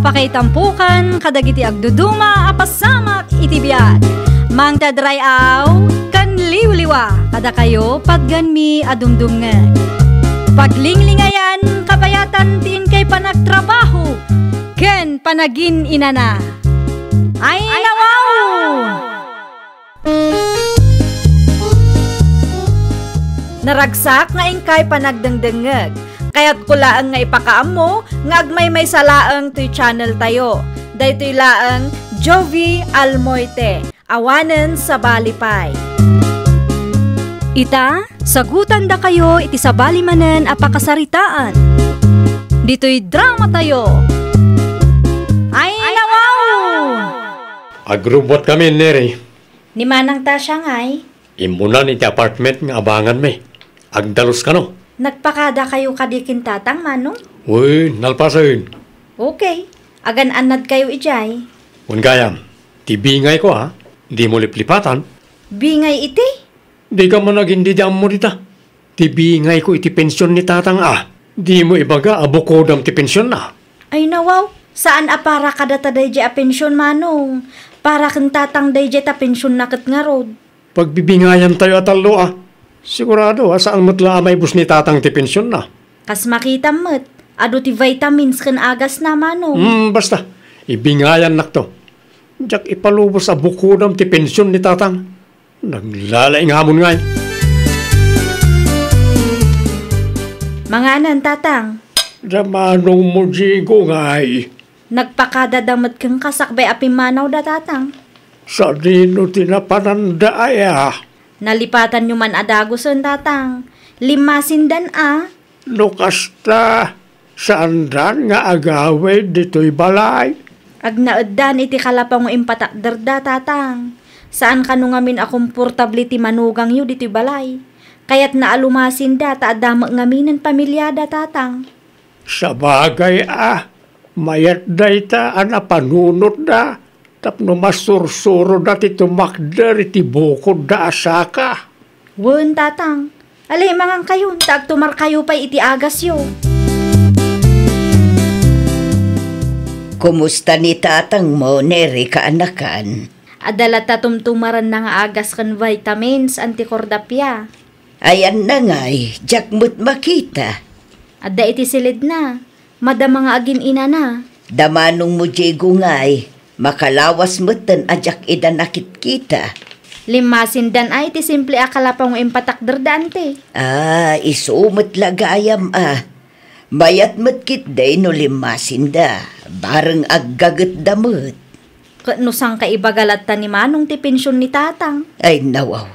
apakaitampukan kadagiti agduduma apasamak iti biag. Mang tadrayaw kan liwliwa kada kayo pagganmi adumdumngan. Paglinglingayan kabayatan tiin kay panagtrabaho ken panagin inana. Ay nawaw! Naragsak nga ingkay panagdengdengeg. Kaya't kulaang nga ipakaam mo, nga agmay may salaang to'y channel tayo. Dahito'y laang Jovi Almoite, awanen sa balipay. Ita, sagutan da kayo iti sa balimanen apakasaritaan. Dito'y drama tayo. Ay nawaw! Agrubot kami, Neri. Ni manang ta siya ngay. Imunan iti apartment nga abangan me. Agdalos ka no. Nagpakada kayo kadikin tatang manong? Uy, nalpasin. Okay, agan anad kayo ijay. Ungayam, ti bingay ko ha. Di mo liplipatan. Bingay iti? Di ka man nagindi dam mo dita. Ti bingay ko iti pensyon ni tatang ah. Di mo ibaga abukodam ti pensyon na. Ay nawaw, saan apara kada taday a pensyon manong? Para kang tatang day ta pensyon na kat nga rod. Pagbibingayan tayo atalo ah. Sigurado saan matla may bus ni tatang ti pensyon na. Kas makita mo't, ado ti vitamins kan agas na manong. Basta, ibingayan nak to. Diyak ipalubos sa bukudam ti pensyon ni tatang. Naglalaing hamon ngay. Mga anan tatang. Damanong mo jigo ngay. Nagpakadadamat kang kasakbay apimanaw da tatang. Sa dino tinapananda aya. Nalipatan nyo man adaguson tatang. Limasindan Lukasta, saan dan nga agawid dito'y balay? Agnaaddan iti kalapang impatakder da tatang. Saan kanu ngamin akomportable ti manugang yu dito'y balay? Kaya't naalumasin da ta adamag ngaminan pamilyada tatang. Sa bagay mayat day ta anapanunot da. Tapno masursuro dati tumakder iti bukod da asaka. Wen tatang, alay mangang kayo, tagtumar kayo pa iti agas yo. Kumusta ni tatang mo, Neri, kaanakan? Adala tatumtumaran na nga agas kan vitamins, antikordapya. Ayan na nga'y, jak mo't makita. Adda iti silid na, madama nga agin ina na. Damanong mo, Diego nga'y, makalawas mo't tan ajak ida nakit kita. Limasindan ay iti simple akalapang impatakder dante. Isumot lagayam Mayat mo't kit day no limasinda, bareng aggagat damot. Nusang kaibagalat ta ni manong ti pensyon ni tatang. Ay nawaw,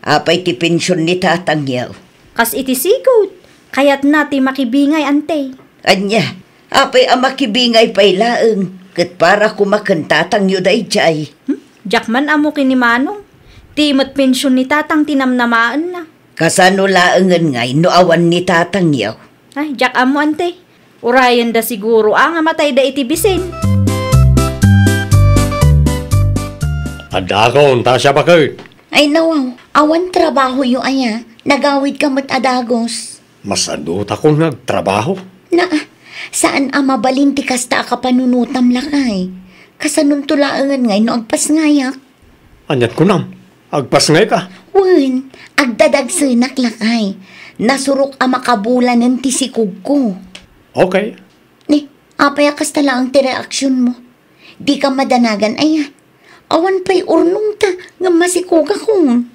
apay ti pensyon ni tatang yaw. Kas iti sigot, kayat na ti makibingay ante. Anya, apay makibingay pay laeng, kat para kumakantatang yu day jay. Jakman amo kini manong, timot pensyon ni tatang tinamnamaan na. Kasano laengan ngay no awan ni tatang yaw. Ay, jak amo ante. Urayan da siguro ang amatay da iti bisin. Adakon, tasya pa kayo. Ay nawaw, awan trabaho yu aya. Nagawid ka mo't adagos. Masadot ako nagtrabaho. Saan mabalin ti kasta ka panunutam lakay? Kasanun tulaangan ngay no agpas ngayak. Anyat ko nam, agpas ngay ka. Wen, agdadagsinak lakay. Nasurok makabulan ng tisikog ko. Okay. Apaya kasta lang ti reaksyon mo. Di ka madanagan aya. Awan pa'y urnong ta nga masikog ako.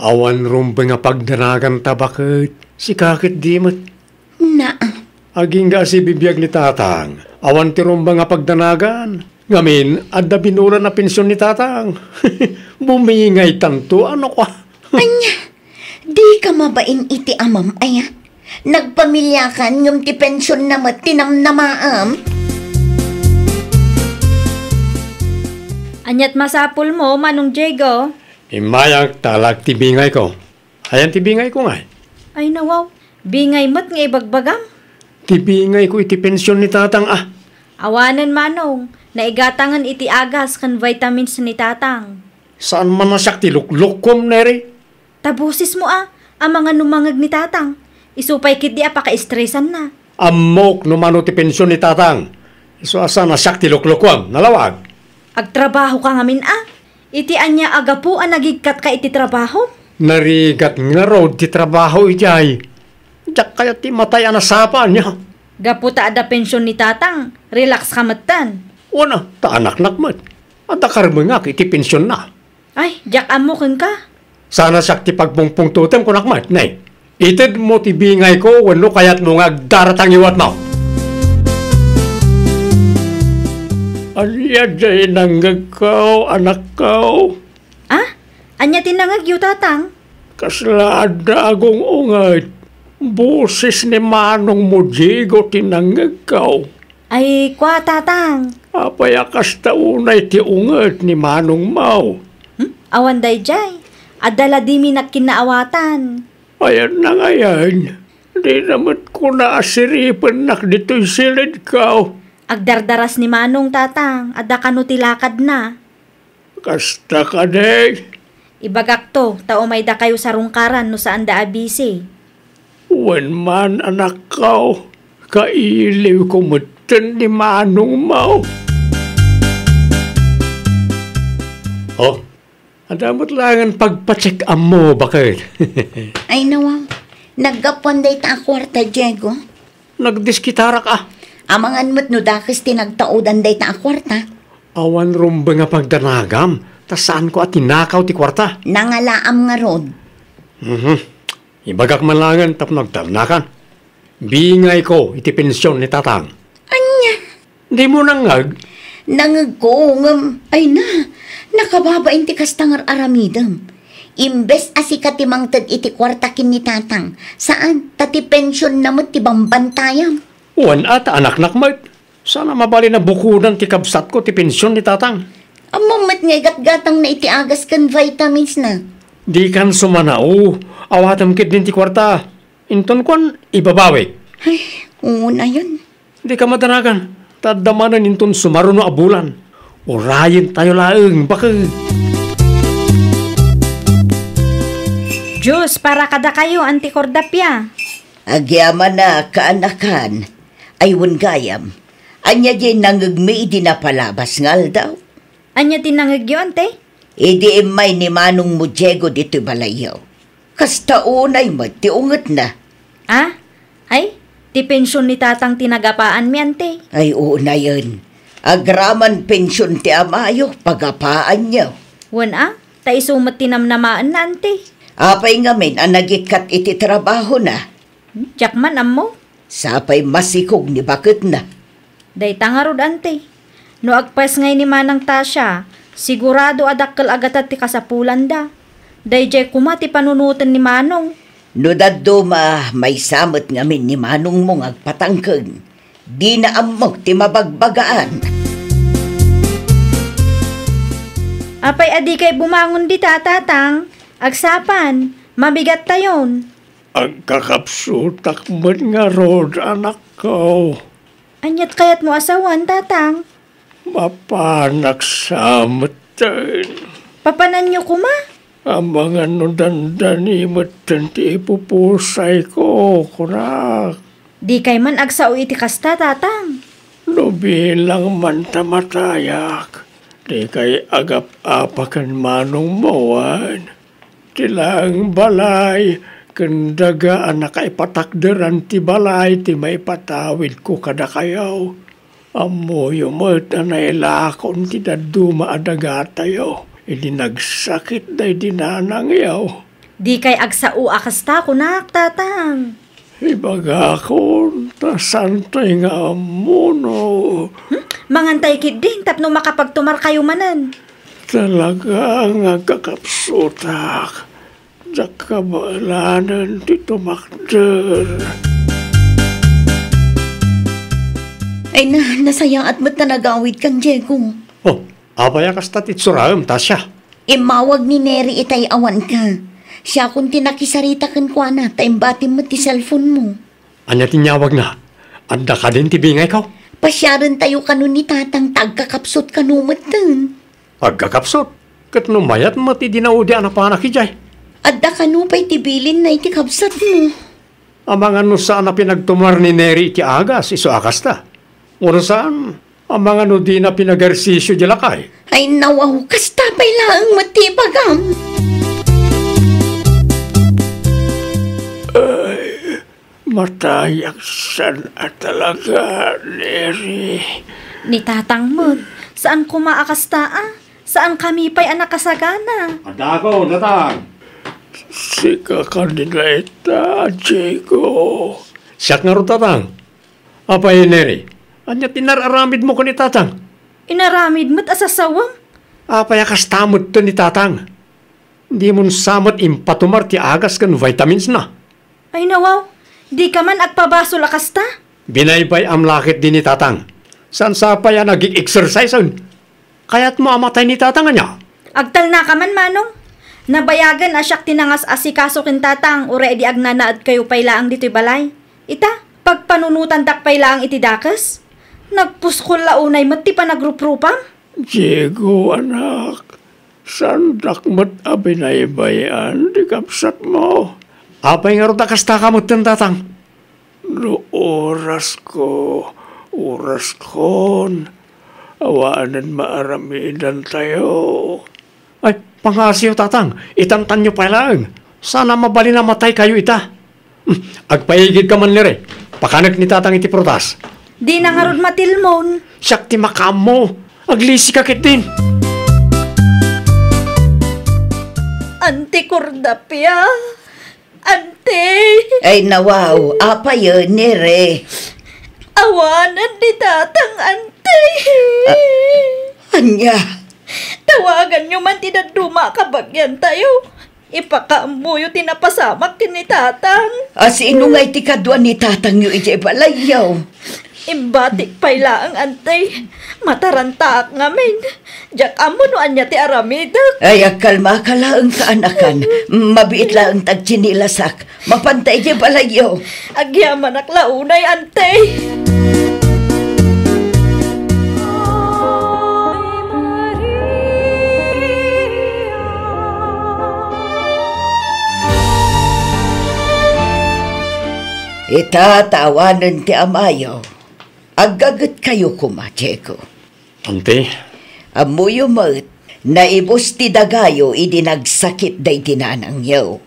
Awan rumba nga pagdanagan ta bakit? Si kakit dimot. Aging nga si bibiyag ni tatang. Awan ti rumba nga pagdanagan. Ngamin, adda binura na pensyon ni tatang. Bumingay tanto, ano ka? Anya, di ka mabain iti amam, aya. Nagpamilyakan ng ti pensyon na matinamnamaam. Anyat masapul mo, Manong Diego. Imayang talag tibingay ko. Ayan tibingay ko nga. Ay nawaw, bingay mo't nga ibagbagam. Tibingay ko iti pensyon ni tatang Awanan manong, naigatangan iti agas kan vitamins ni tatang. Saan man nasyak ti luklukom, Neri? Tabusis mo ang mga numangag ni tatang. Isupay kit di apaka-estresan na. Amok no mano ti pensyon ni tatang. So asa na siyak tiluklukwam, nalawag. Agtrabaho ka ngamin Iti anya aga po nagigkat ka iti trabaho? Narigat nga road ti trabaho ijay. Diyak kaya ti matay anasapa niya. Gaputa ada pensyon ni tatang. Relax ka matan. Una, ta anak nakmat. At akarmangak iti pensyon na. Ay, jak amo kang ka. Sana siyak ti pagpungpung tutem ko nakmat. Nay, ited mo ti bingay ko wano kayat mo nga daratang iwat mo. Alya jay nanggagaw, anak ko. Anya tinangagyo tatang? Kaslada agong ungat. Boses ni Manong Mujigo tinanggagaw. Ay, kwa tatang. Apaya kasta unay ti ungat ni Manong Mau. Awan day jay. Adala di mi nakinaawatan. Ayan na ngayon. Di naman ko naasiripan nak dito'y silid ka. Agdardaras ni Manong tatang. Ada kanutilakad na. Kasta ka day. Ibagak to, tao may da kayo sa rungkaran no saan da abisi. Wan man anak ko. Kailiw ko mutan ni Manong Mau. Oh, adamot langan pagpacheck mo, bakit? Ay nawaw, naggaponday ta kwarta, Diego. Nagdiskitara ka. Amangan mo't no dakas tinagtaudan day ta kwarta. Awan rumba nga pagdanagam. Ta saan ko at tinakaw ti kwarta? Nangalaam nga rod. Ibagak man langan tap nagdarnakan. Bingay ko iti pensyon ni tatang. Anya? Di mo nangag. Nangagkongam. Ay na, nakababain ti kastangar aramidam. Imbes asikat ti mangtad iti kwartakin ni tatang. Saan? Tati pensyon namot ti bambantayam. Wan at anak nakmat. Sana mabali na bukudan ti kabsat ko ti pensyon ni tatang. Amamat nga gat-gatang na iti agas kan vitamins na. Di kan sumanao. Awatam kit din ti kwarta. Inton kon ibabawi. Ay, una yun. Di ka madanagan. Tadamanan inton sumaruno abulan. Urayin tayo laeng bakit. Diyos, para kada kayo, antikordapya. Agyaman na kaanakan. Aywan gayam. Anya di nangagmi di na palabas ngal daw. Anya tinangagyo, ante? Idi imay ni Manong Mujigo dito balayaw. Kasta unay mo, ti unget na. Ay, ti pensyon ni tatang tinagapaan mi, ante. Ay una yun. Agraman pensyon ti amayo, pagapaan niya. Wan ta isumat tinamnamaan na, ante. Apay ngamin ang nagikat iti trabaho na. Jakman ammo. Sapay masikog ni bakit na. Day tangarod, ante. No agpas ngay ni Manang Tasya, sigurado adakkel agatat ti kasapulan da. Day jay kumati panunutan ni Manong. No daddo may samot ngamin ni Manong mong agpatangkeng. Di na amok ti mabagbagaan. Apay adi kay bumangon di tatang. Agsapan, mabigat tayon. Agkakapsutak man nga rod, anak ko. Anyat kayat mo asawan, tatang. Mapanak sa matan. Papanan niyo kuma? Ang mga nudandani matan ti ipupusay ko, kurak. Di kay man agsao iti kasta, tatang. Nubilang man tamatayak. Di kay agap-apakan Manong Mawan. Tilang balay, kandaga anak ay patakderan ti balay, ti may patawid ko kada kayaw. Amoy umat na nailakon ti daduma adaga tayo. Hindi nagsakit na dinanang yaw. Di kay agsao akasta kunak, tatang. Ibaga ko, tasantay nga amuno. Mangantay kid din, tapno makapagtumar kayo manan. Talaga nga kakapsutak. Jakabalanan ti tumakder. Ay na, nasayang at mo't na nagawid kang Diego. Oh, apaya kasta ti tsuraem, Tasya. Imawag ni Neri itay awan ka. Siya kung tinakisarita kan kwa na, taimbatin mo ti cellphone mo. Anya tinyawag na. Anda ka din ti bingay ko. Pasyaran tayo kanu ni tatang tagkakapsot kanumat din. Pagkakapsot. Kat numayat mo ti dinaudi anak pa anak ijay. Adda kanu pa'y tibilin na iti kapsat mo. Amang ano saan na pinagtumar ni Neri iti agas, iso akasta. Uno saan, Ang mga no di na pinag-ersisyo di lakay. Ay nawaw, kasta pa'y laang matibagam. Matayak san at talaga, Neri. Ni Tatang Mut, saan kumaakasta? Saan kami pa'y anak kasagana? Adako, Tatang. Sika ka nila ita, Diego. Siyak nga ro, Tatang. Apay, Neri. Anya tinararamid mo ko ni Tatang? Inaramid mo't asasawam? Apay akastamot to ni Tatang. Di mo samot impatumar ti agas kan vitamins na. Ay nawaw, di ka man agpabasol akasta? Binaybay am lakit din ni Tatang. San sa pa yan nag-exercise on? Kaya't mo amatay ni Tatang niya. Agtal na ka man, Manong. Nabayagan asyak tinangas asikaso kin Tatang, ure di agnanaad kayo pay laang dito'y balay. Ita, pagpanunutan dak pay laang iti dakas? Nagpuskol launay mati pa nagrupropam? Diego, anak. Sandak mo't abinaybayan di kapsat mo. Apay nga ro kasta ka mo't Tatang. No oras kon. Awanan maaramidan tayo. Ay, pangasiw, Tatang. Itantan nyo pa lang. Sana mabali na matay kayo ita. Agpaigid ka man nire. Pakanak ni Tatang iti prutas. Di na nga ron matilmon. Siyak ti makam mo. Aglisi ka kit din. Ante Cordapia. Ante. Ay nawaw, apa yun, Nere? Awanan ni Tatang, Ante. Anya? Tawagan nyo man tinaduma kabagyan tayo. Ipakaamuyo tinapasamak ni Tatang. Sino nga iti kadwa ni Tatang yu iti balayaw? Imbatik payla ang Ante. Matarantaak ngamin. Jak amo no anya ti aramidak. Ay, kalma ka laang kaanakan. Mabiit laang tagchinilasak. Mapantay iti balayaw. Agyaman ak launay, Ante. Itatawanan ti amayo. Agagat kayo kuma, Diego. Ante, Amuyo mo't, naibos ti dagayo idinagsakit day tinanang yaw.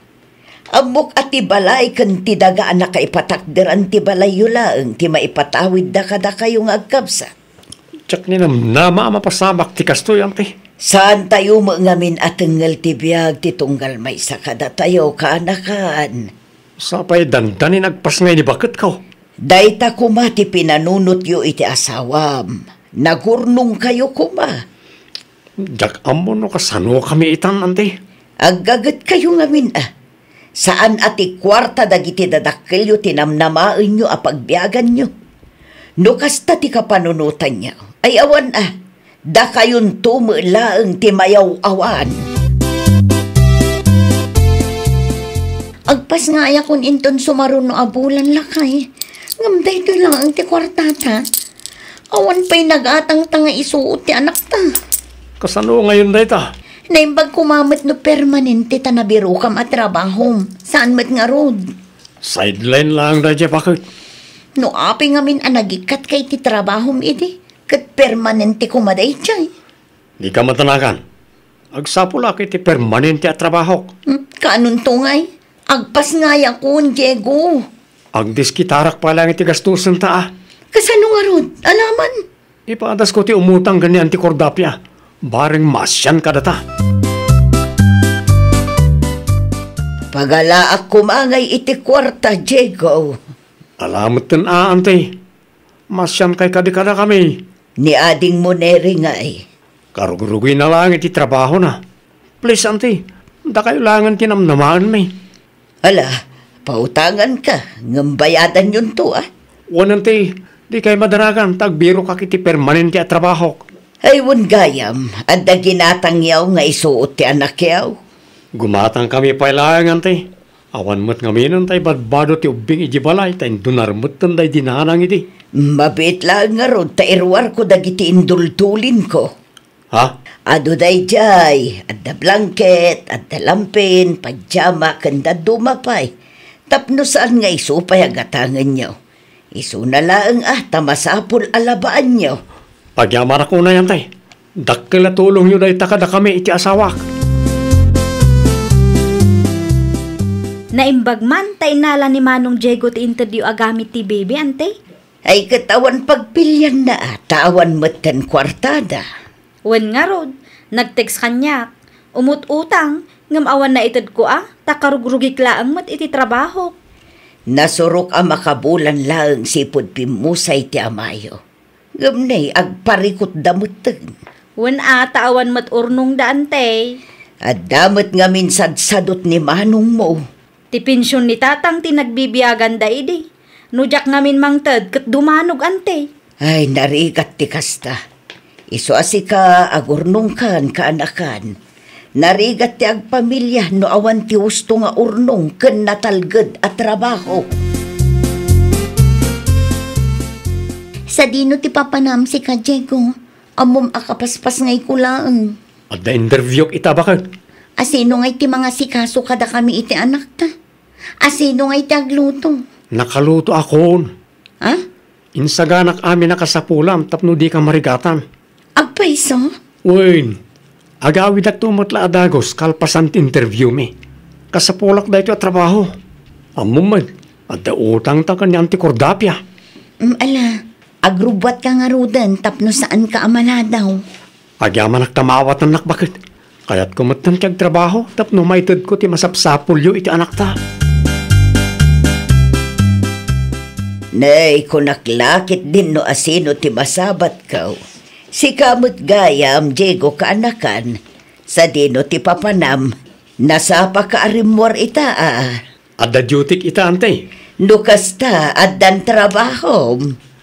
Amok at ti balay kan ti daga na kaipatakderan ti balay yulaang ti maipatawid da kada kayong agkabsa. tsak ni nama mapasamak ti kastoy, Ante. Saan tayo ngamin at ngal ti biyag ti tunggal may sakada tayo kaanakan. Sapay dandanin agpas ngay ni bakit ka. Dayta kuma ti pinanunot yo iti asawam. Nagurnong kayo kuma. Jak amo no kasano kami itan, Ante. Aggagat kayo ngamin Saan ati kwarta dagiti dadakkel yo tinamnamaan nyo apagbiagan nyo. No kasta ti kapanunutan nyo. Ay awan da kayon tumulaang ti mayaw awan. Agpas nga aya kun inton sumaron no abulan lakay. Ngamday to lang ang ti kwartata. Awan pa'y nagatang tanga isuot ti anak ta. Kasano ngayon day ta? Naimbag kumamit no permanente ta nabiro kam at trabahom. Saan mat nga road? Sideline lang day jay bakit. No api nga min anagikat kay ti trabahom iti. Kat permanente kumaday chay. Di ka matanakan. Agsapula kiti permanente at trabaho. Kaanong tungay? Agpas nga yakun, Diego. Agdiskitarak pa lang iti gastusan ta Kasano nga rod? Alaman? Ipaadas ko ti umutang gani Ante Cordapia. Baring masyan ka data. Pagalaak kumangay iti kwarta, Diego. Alamot tin Ante. Masyan kay kadikada kami. Ni ading mo neri ngay. Karugurugi na lang iti trabaho na. Please, Ante. Da kayo langan tinamnamaan may. Ala, pautangan ka. Ngambayadan yun to Wan, Ante. Di kayo madaragan. Tagbiro ka kiti permanente at trabaho. Ay, wun gayam. At da ginatang yaw nga isuot ti anak yaw. Gumatang kami pa ilang, Ante. Awan mo't ngaminan tay badbado ti ubing ijibalay. Tayin dunarmot tanday dinanang iti. Mabit lang nga rod, tairwar ko dagiti indultulin ko. Ha? Ado day jay, at da blanket, at da lampin, pajama, kanda dumapay. Tapno saan nga iso pay agatangan nyo. Iso na lang tamasapol alabaan nyo. Pagyamar ako na yan, tay. Dakkel na tulong nyo dahi takada kami iti asawak. Naimbag man, tainala ni Manong Diego ti interview agamit ti baby, ante. Ay katawan pagpilyan na tawan matan kwartada. Wen nga rod, nag-text kanyak. Umut-utang, ngam awan na itad ko takarugrugi klaang mat iti trabaho. Nasurok ang makabulan lang sipod pimusay ti amayo. Gamnay agparikot damutan. Wen taawan mat urnong daan te. At damat nga minsan sadot ni manong mo. Ti pensyon ni tatang tinagbibiyagan da idi. Nujak ngamin mangtad kat dumanog ante. Ay narigat ti kasta. Iso asika agurnong kan kaanakan. Narigat ti agpamilya no awan ti husto nga urnong ken natalged at trabaho. Sa dino ti papanam si ka, Diego. Amom akapaspas ngay kulaan. At da interview kita bakit? Asino ngay ti mga sikaso kada kami iti anak ta? Asino ngay ti agluto? Nakaluto ako. Ha? Insaganak amin nakasapulam tapno di ka marigatan. Agpaiso? Uy, agawid at tumutla adagos kalpasan interview mi. Kasapulak da ito at trabaho. Amumad, at da utang ta kanyang ti kordapya. Ala, agrubwat ka nga rudan tapno saan ka amala daw. Agyaman nagtamawat ng nakbakit. Kaya't kumatan tiyag trabaho tapno maitid ko ti masapsapulyo iti anak ta. Nay, kunaklakit din no asino ti masabat kaw. Si kamot gayam, Diego kaanakan. Sa dino ti papanam, nasapa ka arimwar ita Adda duty ita ante. Nukasta at dan trabaho.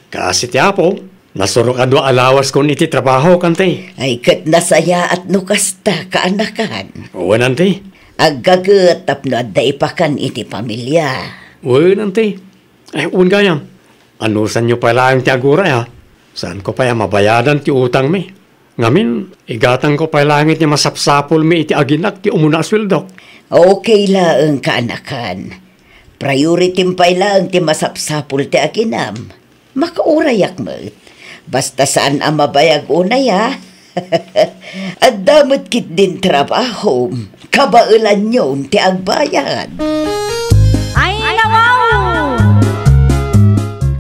Kasi ti apo, nasurok ado alawas kon iti trabaho kante. Ay kat nasaya at nukasta kaanakan. Uwan ante. Aggagat tapno at daipakan iti pamilya. Uwan ante. Ay uwan gayam. Ano san nyo pala ang ti agura ya? Saan ko pa mabayadan ti utang mi? Ngamin, igatang ko pa langit niya masapsapol mi iti aginak ti umuna sweldo. Okay lang kaanakan. Priority pa lang ti masapsapol ti aginam. Makaurayak mo. Basta saan ang mabayag unay At damot kit din trabaho. Kabailan yun ti agbayad. Ay, nawaw!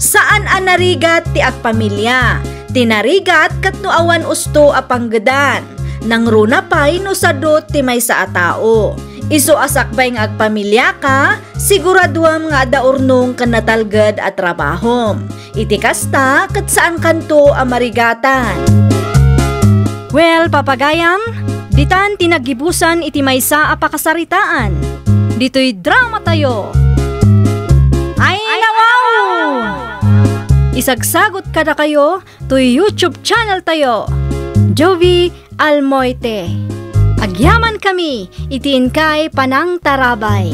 Saan narigat ti agpamilya? Tinarigat kat no awan usto apanggedan. Nang runa pa'y no sadot ti may sa atao. Iso asakbay nga agpamilya ka, siguraduam nga daurnong kanatalged at trabahom. Iti kasta kat saan kanto amarigatan. Well, papagayam, ditan tinagibusan iti maysa apakasaritaan. Dito'y drama tayo. Ay, nawaw! Isagsagot kada kayo to YouTube channel tayo. Jovi Almoite. Agyaman kami, itiin kay Panang Tarabay.